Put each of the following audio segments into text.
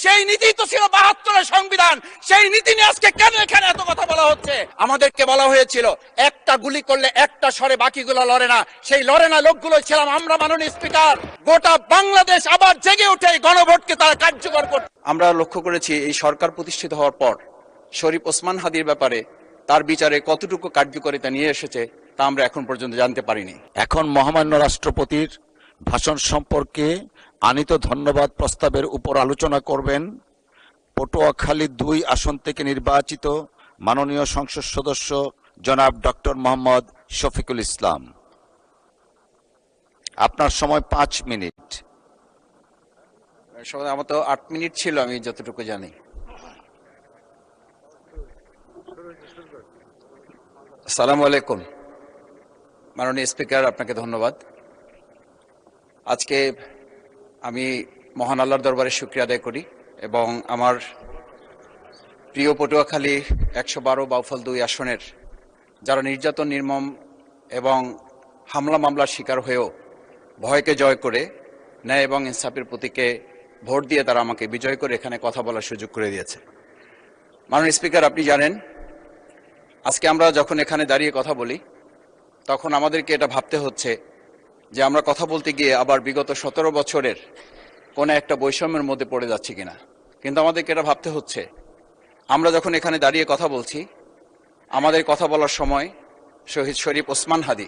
সেই নীতি তো ছিল ৭২-এর সংবিধান। সেই নীতি নিয়ে আজকে কেন এখানে এত কথা বলা হচ্ছে? আমাদেরকে বলা হয়েছিল একটা গুলি করলে একটা সরে বাকিগুলো লড়ে না। সেই লড়ে না লোকগুলো ছিলাম আমরা। মাননীয় স্পিকার, গোটা বাংলাদেশ আবার জেগে উঠে গণভোটকে তারা কার্যকর করতে। আমরা লক্ষ্য করেছি এই সরকার প্রতিষ্ঠিত হওয়ার পর শরীফ ওসমান হাদির ব্যাপারে তার বিচারে কতটুকু কার্যকারিতা নিয়ে এসেছে তা আমরা এখন পর্যন্ত জানতে পারিনি। এখন মহামান্য রাষ্ট্রপতির ভাষণ সম্পর্কে আনীত ধন্যবাদ প্রস্তাবের উপর আলোচনা করবেন পটুয়াখালী ২ আসন থেকে নির্বাচিত মাননীয় সংসদ সদস্য জনাব ডক্টর মোহাম্মদ শফিকুল ইসলাম। আপনার সময় ৫ মিনিট। আমার তো ৮ মিনিট ছিল, আমি যতটুকু জানি। আসসালামু আলাইকুম। মাননীয় স্পিকার, আপনাকে ধন্যবাদ। আজকে আমি মহান আল্লাহর দরবারে শুকরিয়া আদায় করি এবং আমার প্রিয় পটুয়াখালী ১১২ বাউফল ২ আসনের যারা নির্যাতন, নির্মম এবং হামলা মামলার শিকার হয়েও ভয়কে জয় করে ন্যায় এবং ইনসাফের প্রতীকে ভোট দিয়ে তারা আমাকে বিজয় করে এখানে কথা বলার সুযোগ করে দিয়েছে। মাননীয় স্পিকার, আপনি জানেন আজকে আমরা যখন এখানে দাঁড়িয়ে কথা বলি তখন আমাদেরকে এটা ভাবতে হচ্ছে যে আমরা কথা বলতে গিয়ে আবার বিগত ১৭ বছরের কোনো একটা বৈষম্যের মধ্যে পড়ে যাচ্ছি কিনা। কিন্তু আমাদেরকে এটা ভাবতে হচ্ছে আমরা যখন এখানে দাঁড়িয়ে কথা বলছি, আমাদের কথা বলার সময় শহীদ শরীফ ওসমান হাদি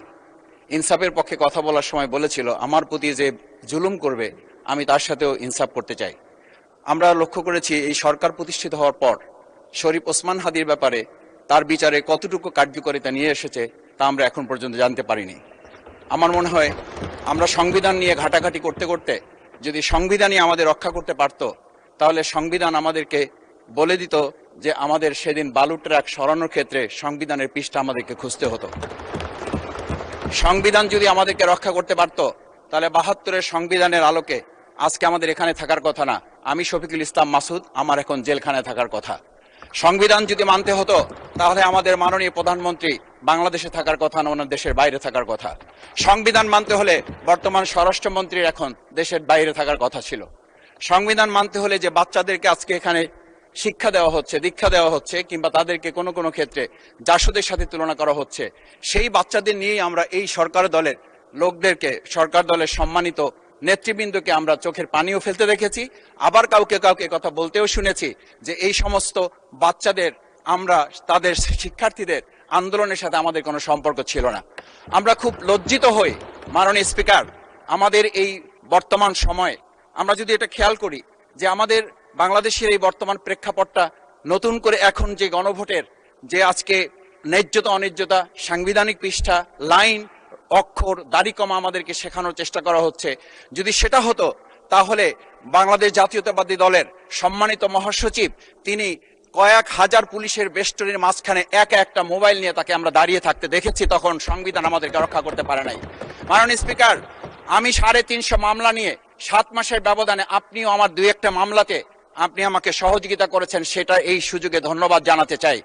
ইনসাফের পক্ষে কথা বলার সময় বলেছিল, আমার প্রতি যে জুলুম করবে আমি তার সাথেও ইনসাফ করতে চাই। আমরা লক্ষ্য করেছি এই সরকার প্রতিষ্ঠিত হওয়ার পর শরীফ ওসমান হাদির ব্যাপারে তার বিচারে কতটুকু কার্যকারিতা নিয়ে এসেছে তা আমরা এখন পর্যন্ত জানতে পারিনি। আমার মনে হয় আমরা সংবিধান নিয়ে ঘাটাঘাটি করতে করতে যদি সংবিধানই আমাদের রক্ষা করতে পারত, তাহলে সংবিধান আমাদেরকে বলে দিত যে আমাদের সেদিন বালু ট্রাক সরানোর ক্ষেত্রে সংবিধানের পৃষ্ঠা আমাদেরকে খুঁজতে হতো। সংবিধান যদি আমাদেরকে রক্ষা করতে পারত, তাহলে ৭২-এর সংবিধানের আলোকে আজকে আমাদের এখানে থাকার কথা না। আমি শফিকুল ইসলাম মাসুদ, আমার এখন জেলখানায় থাকার কথা। সংবিধান যদি মানতে হতো তাহলে আমাদের মাননীয় প্রধানমন্ত্রী বাংলাদেশে থাকার কথা না, ওনার দেশের বাইরে থাকার কথা। সংবিধান মানতে হলে বর্তমান স্বরাষ্ট্রমন্ত্রীর এখন দেশের বাইরে থাকার কথা ছিল। সংবিধান মানতে হলে যে বাচ্চাদেরকে আজকে এখানে শিক্ষা দেওয়া হচ্ছে, দীক্ষা দেওয়া হচ্ছে, কিংবা তাদেরকে কোনো কোনো ক্ষেত্রে জাসদের সাথে তুলনা করা হচ্ছে, সেই বাচ্চাদের নিয়েই আমরা এই সরকার দলের লোকদেরকে, সরকার দলের সম্মানিত নেতৃবৃন্দকে আমরা চোখের পানিও ফেলতে দেখেছি। আবার কাউকে কাউকে কথা বলতেও শুনেছি যে এই সমস্ত বাচ্চাদের, আমরা তাদের শিক্ষার্থীদের আন্দোলনের সাথে আমাদের কোনো সম্পর্ক ছিল না। আমরা খুব লজ্জিত হই মাননীয় স্পিকার, আমাদের এই বর্তমান সময়ে আমরা যদি এটা খেয়াল করি যে আমাদের বাংলাদেশের এই বর্তমান প্রেক্ষাপটটা নতুন করে এখন যে গণভোটের যে আজকে ন্যায্যতা অন্যায্যতা, সাংবিধানিক পৃষ্ঠা, লাইন, অক্ষর, দাড়ি কমা আমাদেরকে শেখানোর চেষ্টা করা হচ্ছে, যদি সেটা হতো তাহলে বাংলাদেশ জাতীয়তাবাদী দলের সম্মানিত মহাসচিব তিনি কয়েক হাজার পুলিশের বেষ্টনীর মাঝখানে একা একটা মোবাইল নিয়ে তাকে আমরা দাঁড়িয়ে থাকতে দেখেছি, তখন সংবিধান আমাদেরকে রক্ষা করতে পারে নাই। মাননীয় স্পিকার, আমি ৩৫০ মামলা নিয়ে ৭ মাসের ব্যবধানে, আপনিও আমার ২-১টা মামলাতে আপনি আমাকে সহযোগিতা করেছেন, সেটা এই সুযোগে ধন্যবাদ জানাতে চাই।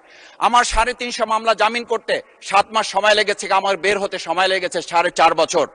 আমার ৩৫০ মামলা জামিন করতে ৭ মাস সময় লেগেছে, আমার বের হতে সময় লেগেছে ৪.৫ বছর।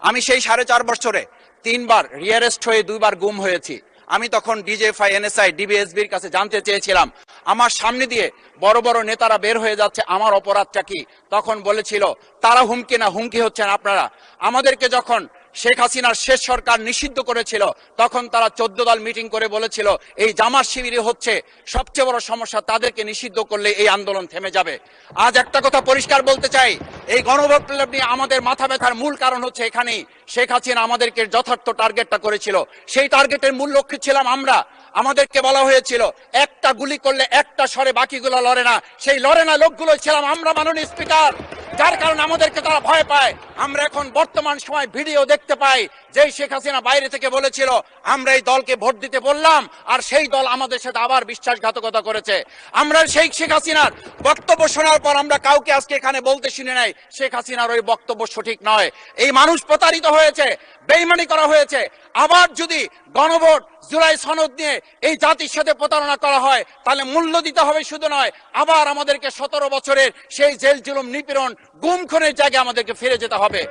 আমি সেই ৪.৫ বছরে ৩ বার রিয়ারেস্ট হয়ে ২ বার গুম হয়েছি। আমি তখন ডিজিএফআই, এনএসআই, ডিবিএসবির কাছে জানতে চেয়েছিলাম আমার সামনে দিয়ে বড় বড় নেতারা বের হয়ে যাচ্ছে, আমার অপরাধটা কি? তখন বলেছিল তারা হুমকি না, হুমকি হচ্ছেন আপনারা। আমাদেরকে যখন শেখ হাসিনার শেষ সরকার নিষিদ্ধ করেছিল তখন তারা ১৪ দল মিটিং করে বলেছিল এই জামাত শিবিরই হচ্ছে সবচেয়ে বড় সমস্যা, তাদেরকে নিষিদ্ধ করলে এই আন্দোলন থেমে যাবে। আজ একটা কথা পরিষ্কার বলতে চাই, এই গণবিপ্লব নিয়ে আমাদের মাথা ব্যথার মূল কারণ হচ্ছে এখানেই শেখ হাসিনা আমাদেরকে যথার্থ টার্গেটটা করেছিল। সেই টার্গেটের মূল লক্ষ্য ছিলাম আমরা। আমাদেরকে বলা হয়েছিল একটা গুলি করলে একটা সরে বাকিগুলো লড়ে না। সেই লড়ে না লোকগুলো ছিলাম আমরা মাননীয় স্পিকার, যার কারণে আমাদেরকে তারা ভয় পায়। আমরা এখন বর্তমান সময় ভিডিও দেখতে পাই যেই শেখ হাসিনা বাইরে থেকে বলেছিল আমরা এই দলকে ভোট দিতে বললাম, আর সেই দল আমাদের সাথে আবার বিশ্বাসঘাতকতা করেছে। আমরা সেই শেখ হাসিনার বক্তব্য শোনার পর আমরা কাউকে আজকে এখানে বলতে শুনে নাই শেখ হাসিনার ওই বক্তব্য সঠিক নয়। এই মানুষ প্রতারিত হয়েছে, বেইমানি করা হয়েছে। আবার যদি গণভোট, জুলাই সনদ নিয়ে এই জাতির সাথে প্রতারণা করা হয় তাহলে মূল্য দিতে হবে শুধু নয়, আবার আমাদেরকে ১৭ বছরের সেই জেল জুলুম, নিপীড়ন, গুম খুনের জায়গায় আমাদেরকে ফিরে যেতে হবে।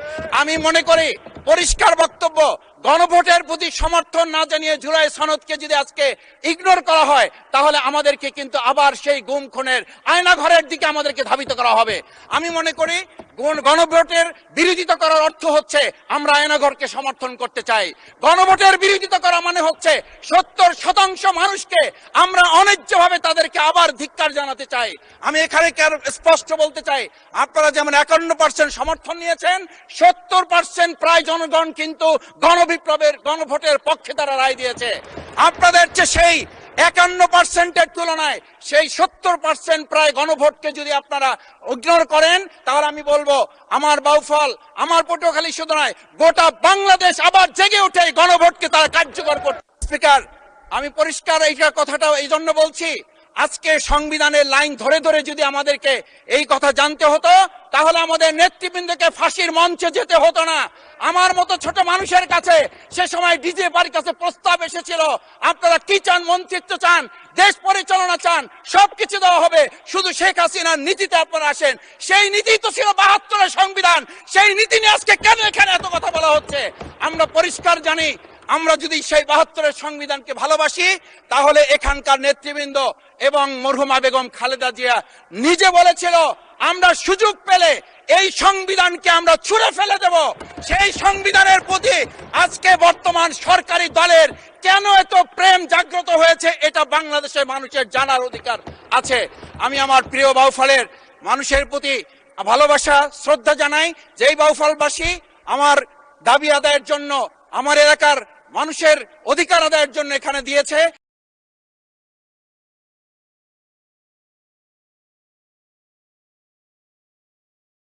আমি মনে করি পরিষ্কার বক্তব্য, গণভোটের প্রতি সমর্থন না জানিয়ে জুলাই সনদকে যদি আজকে ইগনোর করা হয়, তাহলে আমাদেরকে কিন্তু আবার সেই গুম খুনের আয়নাঘরের দিকে আমাদেরকে ধাবিত করা হবে। আমি মনে করি গণভোটের বিরোধিতা করার অর্থ হচ্ছে আমরা আয়নাঘরকে সমর্থন করতে চাই। গণভোটের বিরোধিতা করা মানে হচ্ছে 70% মানুষকে আমরা অন্যায্যভাবে তাদেরকে আবার ধিক্কার জানাতে চাই। আমি এখানে স্পষ্ট বলতে চাই, আপনারা যেমন 51% সমর্থন নিয়েছেন, 70% প্রায় জনগণ কিন্তু গণবিপ্লবের গণভোটের পক্ষে তারা রায় দিয়েছে। আপনাদের যে সেই 51%-এর তুলনায় সেই 70% প্রায় গণভোটকে যদি আপনারা ইগনোর করেন, তাহলে আমি বলবো আমার বাউফল, আমার পটুয়াখালী শুধু নয়, গোটা বাংলাদেশ আবার জেগে উঠে এই গণভোটকে তারা কার্যকর করতে। স্পিকার, আমি পরিষ্কার এই কথাটা এই জন্য বলছি, আজকে সংবিধানের লাইন ধরে ধরে যদি আমাদেরকে এই কথা জানতে হতো, তাহলে আমাদের নেতৃবৃন্দকে ফাঁসির মঞ্চে যেতে হতো না। আমার মতো ছোট মানুষের কাছে সে সময় ডিজিএফআর কাছে প্রস্তাব এসেছিল, আপনারা কি চান, মন্ত্রিত্ব চান, দেশ পরিচালনা চান, সবকিছু দেওয়া হবে, শুধু শেখ হাসিনার নীতিতে আপনারা আসেন। সেই নীতি তো ছিল 72-এর সংবিধান, সেই নীতি নিয়ে আজকে কেন এখানে এত কথা বলা হচ্ছে? আমরা পরিষ্কার জানি, আমরা যদি সেই 72-এর সংবিধানকে ভালোবাসি, তাহলে এখানকার নেতৃবৃন্দ এবং মরহুমা বেগম খালেদা জিয়া নিজে বলেছিল, আমরা সুযোগ পেলে এই সংবিধানকে আমরা ছুঁড়ে ফেলে দেব। সেই সংবিধানের প্রতি আজকে বর্তমান সরকারি দলের কেন এত প্রেম জাগ্রত হয়েছে, এটা বাংলাদেশের মানুষের জানার অধিকার আছে। আমি আমার প্রিয় বাউফলের মানুষের প্রতি ভালোবাসা শ্রদ্ধা জানাই। যেই বাউফলবাসী আমার দাবি আদায়ের জন্য, আমার এলাকার মানুষের অধিকার আদায়ের জন্য এখানে দিয়েছে,